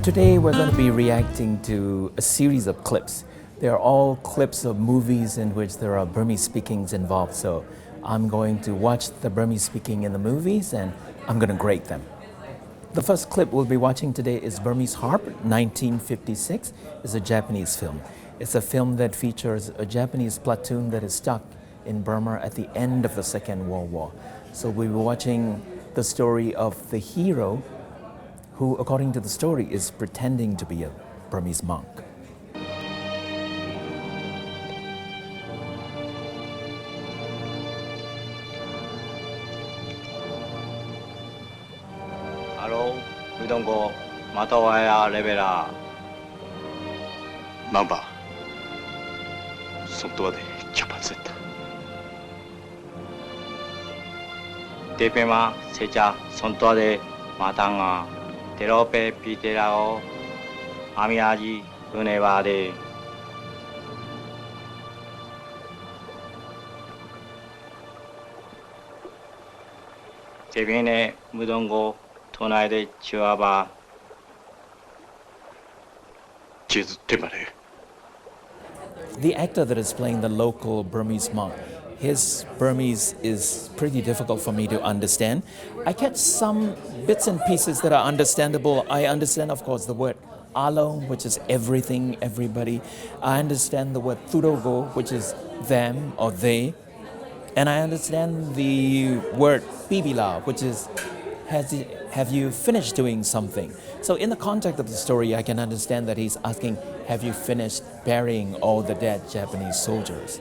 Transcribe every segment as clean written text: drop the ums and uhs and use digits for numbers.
Today we're going to be reacting to a series of clips. They're all clips of movies in which there are Burmese speakings involved. So I'm going to watch the Burmese speaking in the movies and I'm going to grade them. The first clip we'll be watching today is Burmese Harp, 1956. It's a Japanese film. It's a film that features a Japanese platoon that is stuck in Burma at the end of the Second World War. So we'll be watching the story of the hero who, according to the story, is pretending to be a Burmese monk. Hello, we don't go. Matawaya Revera. Mamba. Sontua de Chapazetta. Depema Secha Sontua de Matanga. Terope Piterao. Amiaji Unevade. Devine Mudongo. Tonai Chihuahua. The actor that is playing the local Burmese monk, his Burmese is pretty difficult for me to understand. I catch some bits and pieces that are understandable. I understand, of course, the word alo, which is everything, everybody. I understand the word turogo, which is them or they. And I understand the word bibila, which is have you finished doing something? So in the context of the story, I can understand that he's asking, have you finished burying all the dead Japanese soldiers?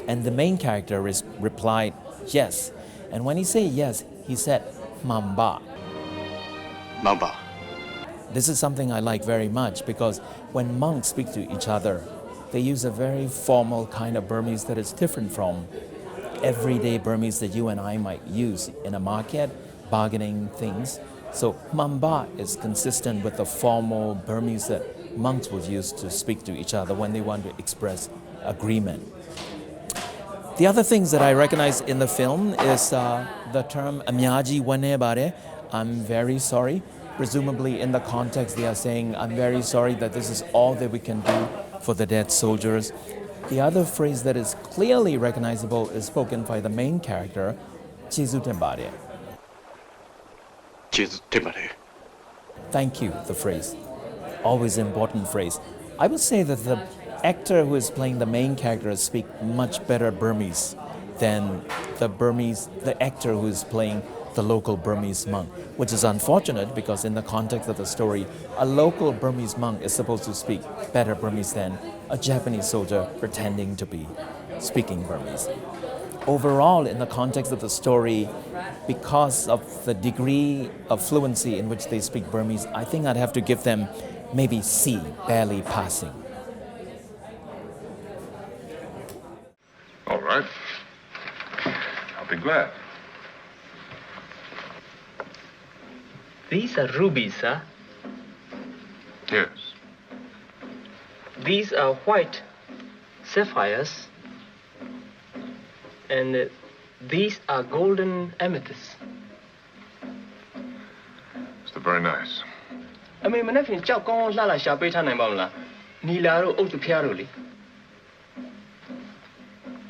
And the main character replied, yes. And when he said yes, he said, Mamba. Mamba. This is something I like very much because when monks speak to each other, they use a very formal kind of Burmese that is different from everyday Burmese that you and I might use in a market, bargaining things. So Mamba is consistent with the formal Burmese that monks would use to speak to each other when they want to express agreement. The other things that I recognize in the film is the term Amyaji Wanebare, I'm very sorry. Presumably in the context they are saying, I'm very sorry that this is all that we can do for the dead soldiers. The other phrase that is clearly recognizable is spoken by the main character, Chizutembare. Thank you, the phrase. Always important phrase. I would say that the actor who is playing the main character speaks much better Burmese than the actor who is playing the local Burmese monk, which is unfortunate because in the context of the story, a local Burmese monk is supposed to speak better Burmese than a Japanese soldier pretending to be speaking Burmese. Overall, in the context of the story, because of the degree of fluency in which they speak Burmese, I think I'd have to give them maybe C, barely passing. All right. I'll be glad. These are rubies, sir. Yes. These are white sapphires. And these are golden amethysts. It's very nice. I mean, when I finish, I'll go on Lala Shabeta Namala. Nilaro Otupiaroli.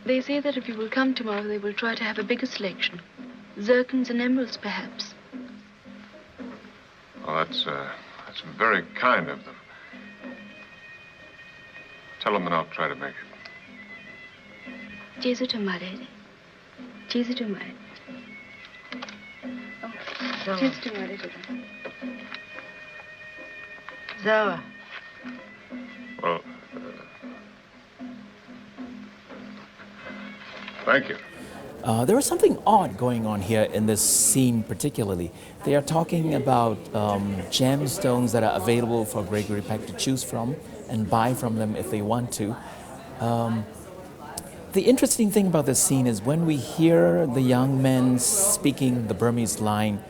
They say that if you will come tomorrow, they will try to have a bigger selection. Zircons and emeralds, perhaps. Well, that's very kind of them. Tell them and I'll try to make it. Jesu tomare. Jesu tomare. Oh, Jesu tomare. Zawa. Well, thank you. There is something odd going on here in this scene particularly. They are talking about gemstones that are available for Gregory Peck to choose from and buy from them if they want to. The interesting thing about this scene is when we hear the young men speaking the Burmese line,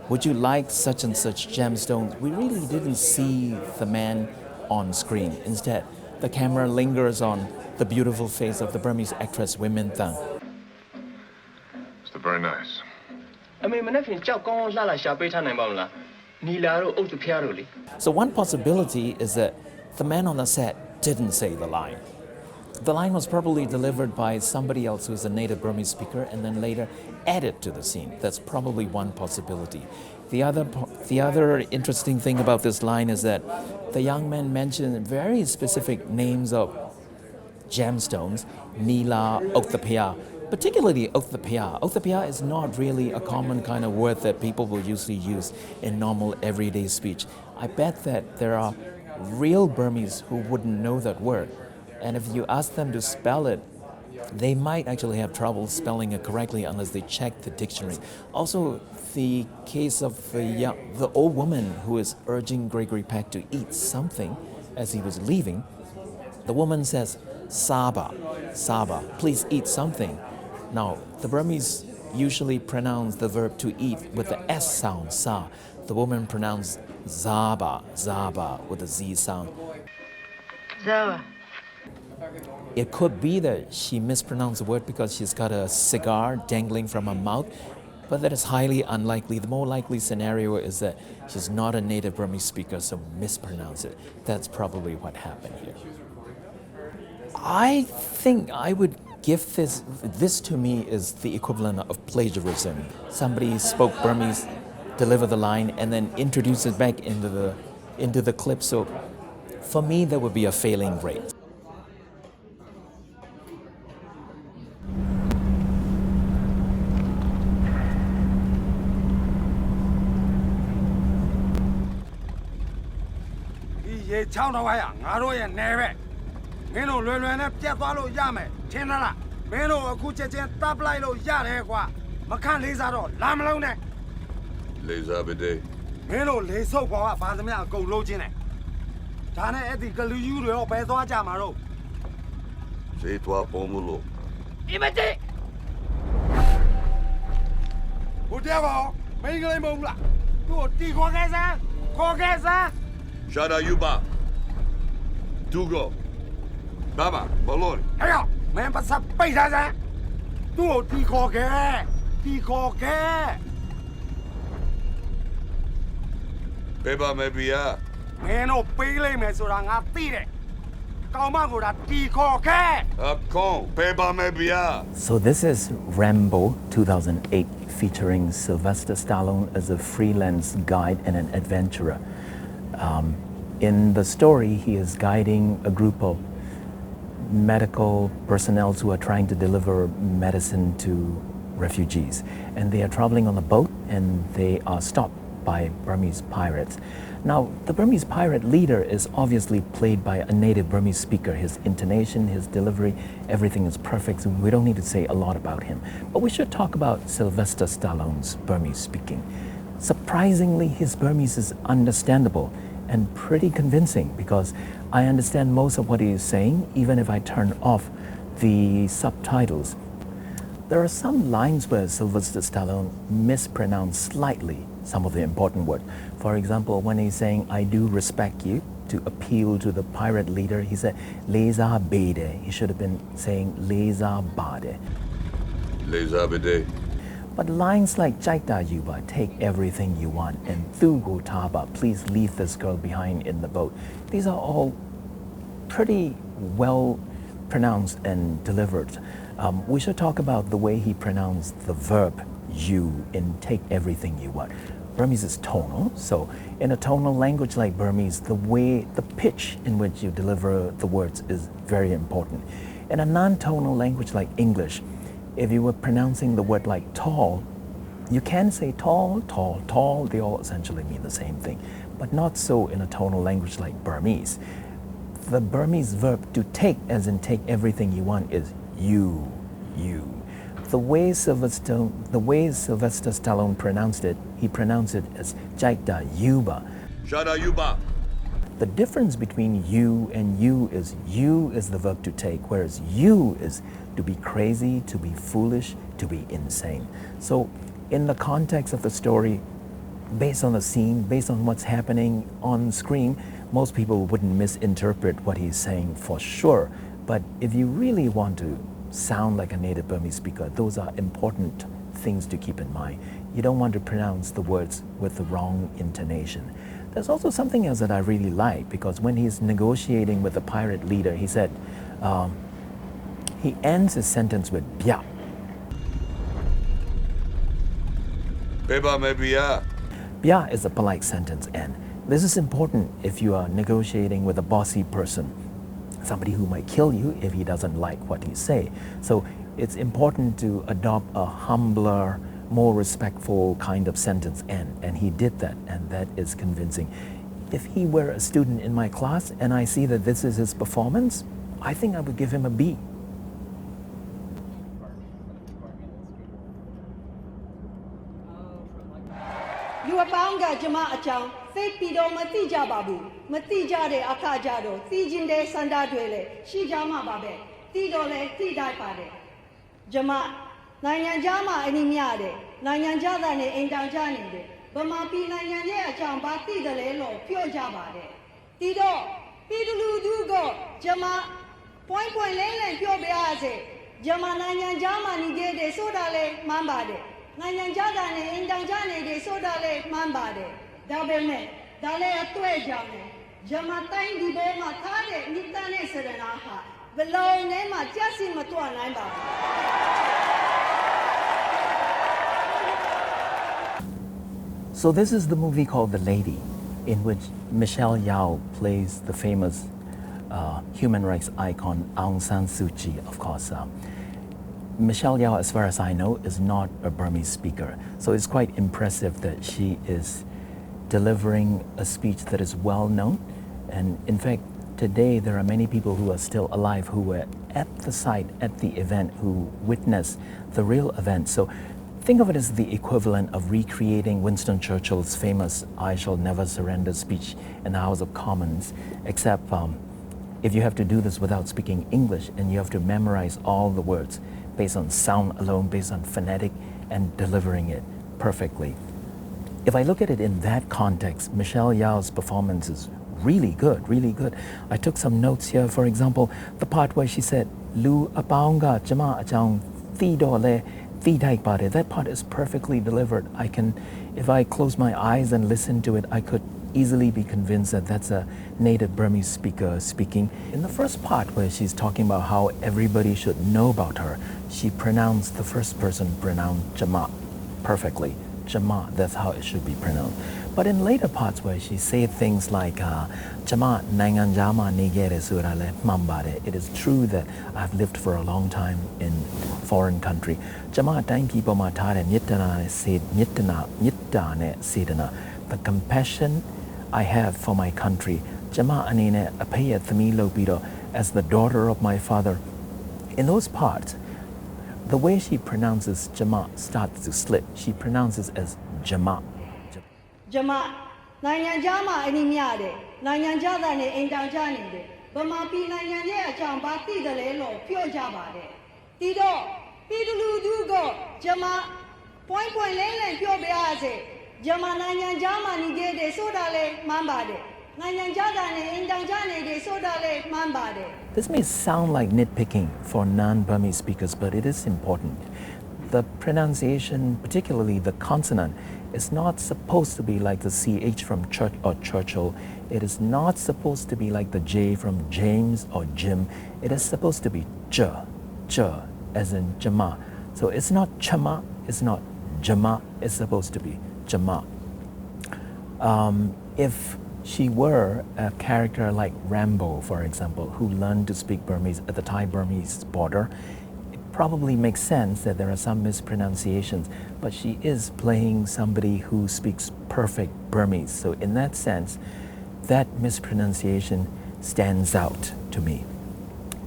would you like such and such gemstones? We really didn't see the man on screen. Instead, the camera lingers on the beautiful face of the Burmese actress Win Min Thang. It's very nice. I mean, when I finish, I'll go on Lala Shabeta Namala. နီလာတို့အုတ်တဖျားတို့လေ So one possibility is that the man on the set didn't say the line. The line was probably delivered by somebody else who's a native Burmese speaker and then later added to the scene. That's probably one possibility. The other interesting thing about this line is that the young man mentioned very specific names of gemstones, Nila, Oktapia, particularly Oktapia. Oktapia is not really a common kind of word that people will usually use in normal everyday speech. I bet that there are real Burmese who wouldn't know that word. And if you ask them to spell it, they might actually have trouble spelling it correctly unless they check the dictionary. Also, the case of the old woman who is urging Gregory Peck to eat something as he was leaving, the woman says, Saba, Saba, please eat something. Now, the Burmese usually pronounce the verb to eat with the S sound, sa. The woman pronounced Zaba, Zaba with the Z sound. Zawa. It could be that she mispronounced the word because she's got a cigar dangling from her mouth, but that is highly unlikely. The more likely scenario is that she's not a native Burmese speaker, so mispronounce it. That's probably what happened here. I think I would give this to me is the equivalent of plagiarism. Somebody spoke Burmese, deliver the line, and then introduce it back into the clip. So for me, there would be a failing rate. Ye chao no waya, ngaro ye neve. Meno lue ne piat wa lo ya me. Tin la. Meno aku che chen tap lai lo ya le kwa. Ma khan le sa do la ma lo ne. Le sa be de. Meno le sau kwa wa ba samya a kou lo chin ne. Da ne a ti ka lu yu de ho be twa ja ma ro. Se twa pon mo lo. Imate. Ho dia ba, mai ngai mo la. Tu ti kho ke sa. Kho ke sa. Shada Yuba. Dugo. Baba, Balori. Hey, man, what's up, baby? Tu ti kho ke. Beba me bia. Man, no pay le me so nga ti de. Kau ma ko da ti kho ke. Con, Beba me bia. So this is Rambo 2008 featuring Sylvester Stallone as a freelance guide and an adventurer. In the story, he is guiding a group of medical personnel who are trying to deliver medicine to refugees. And they are traveling on a boat and they are stopped by Burmese pirates. Now, the Burmese pirate leader is obviously played by a native Burmese speaker. His intonation, his delivery, everything is perfect, so we don't need to say a lot about him. But we should talk about Sylvester Stallone's Burmese speaking. Surprisingly, his Burmese is understandable and pretty convincing because I understand most of what he is saying, even if I turn off the subtitles. There are some lines where Sylvester Stallone mispronounced slightly some of the important words. For example, when he's saying, I do respect you, to appeal to the pirate leader, he said, Leza Bede. He should have been saying, Leza Bade. Leza Bede. But lines like Jaita Yuba, take everything you want, and Thugo Taba, please leave this girl behind in the boat. These are all pretty well pronounced and delivered. We should talk about the way he pronounced the verb you in take everything you want. Burmese is tonal, so in a tonal language like Burmese, the pitch in which you deliver the words is very important. In a non-tonal language like English, if you were pronouncing the word like tall, you can say tall, tall, tall, they all essentially mean the same thing, but not so in a tonal language like Burmese. The Burmese verb to take, as in take everything you want, is you. The way Sylvester Stallone pronounced it, he pronounced it as Jaita Yuba. Shada Yuba. The difference between you and you is the verb to take, whereas you is to be crazy, to be foolish, to be insane. So in the context of the story, based on the scene, based on what's happening on screen, most people wouldn't misinterpret what he's saying for sure. But if you really want to sound like a native Burmese speaker, those are important things to keep in mind. You don't want to pronounce the words with the wrong intonation. There's also something else that I really like, because when he's negotiating with the pirate leader, he said, he ends his sentence with bia. Peba me bia. Bia is a polite sentence, and this is important if you are negotiating with a bossy person, somebody who might kill you if he doesn't like what you say. So it's important to adopt a humbler, more respectful kind of sentence end, and he did that, and that is convincing. If he were a student in my class and I see that this is his performance, I think I would give him a B. You are Banga Jama Achang, Fake Pido Matija Babu, Matija de Akajado, Tijinde Sanda Dwele, Shijama Babe, Tidole, Tidai Pade. Jama, Nanyanjama Enimiade, Nanyanjada ne Endanjani, Bamapi Nanyanya Achang Bati the Lelo, Pure Jabade. Tido, Pidulu Dugo, Jama, Point Lele, Pure Beaze, Jama Nanyanjama Nigede Sodale, Mambade. Nanyanjada ne Indanjani de Sodale Mambade, Dabeme, Dale Atuejame, Jamatain di Boma Tade, Nitane Serenaha, below Nema Jassi Matua Namba. So this is the movie called The Lady, in which Michelle Yeoh plays the famous human rights icon Aung San Suu Kyi, of course. Michelle Yeoh, as far as I know, is not a Burmese speaker. So it's quite impressive that she is delivering a speech that is well known. And in fact, today there are many people who are still alive who were at the site, at the event, who witnessed the real event. So think of it as the equivalent of recreating Winston Churchill's famous "I shall never surrender" speech in the House of Commons, except if you have to do this without speaking English and you have to memorize all the words based on sound alone, based on phonetic, and delivering it perfectly. If I look at it in that context, Michelle Yeoh's performance is really good, really good. I took some notes here. For example, the part where she said, "Lu apaunga jama achang thi dole thi daik pare." That part is perfectly delivered. If I close my eyes and listen to it, I could easily be convinced that that's a native Burmese speaker speaking. In the first part where she's talking about how everybody should know about her, she pronounced the first person pronoun Jama perfectly. Jama, that's how it should be pronounced. But in later parts where she said things like Jama nangan jama nigere surale mambare, it is true that I've lived for a long time in foreign country. Jama time people matare nittana said nittana nittane sedana. The compassion I have for my country, Jama anine apaya thami lopido, as the daughter of my father. In those parts, the way she pronounces Jama starts to slip. She pronounces as Jama. Jama, Nanyanjama Enimiade, Nanyanjada ne Endanjani, Bamapi Nanyanya Chambati the Lelo, Pure Jabade. Tido, Pidulu Dugo, Jama, Point Lele, Pure Beaze, Jama Nanyanjama Nigede Sodale Mambade. This may sound like nitpicking for non-Burmese speakers, but it is important. The pronunciation, particularly the consonant, is not supposed to be like the CH from Church or Churchill. It is not supposed to be like the J from James or Jim. It is supposed to be J, as in Jama. So it's not Chama, it's not Jama, it's supposed to be Jama. If she were a character like Rambo, for example, who learned to speak Burmese at the Thai-Burmese border, it probably makes sense that there are some mispronunciations, but she is playing somebody who speaks perfect Burmese. So in that sense, that mispronunciation stands out to me.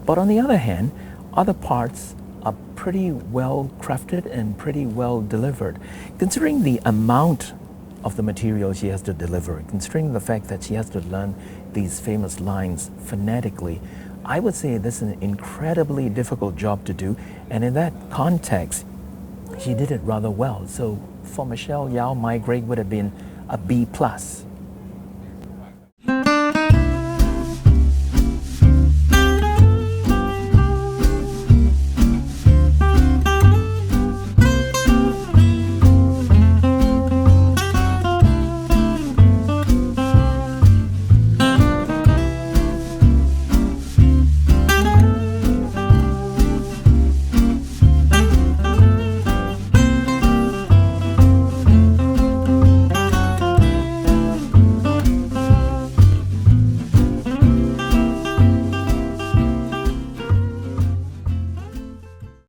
But on the other hand, other parts are pretty well crafted and pretty well delivered. Considering the amount of the material she has to deliver, considering the fact that she has to learn these famous lines phonetically, I would say this is an incredibly difficult job to do, and in that context, she did it rather well. So for Michelle Yeoh, my grade would have been a B+.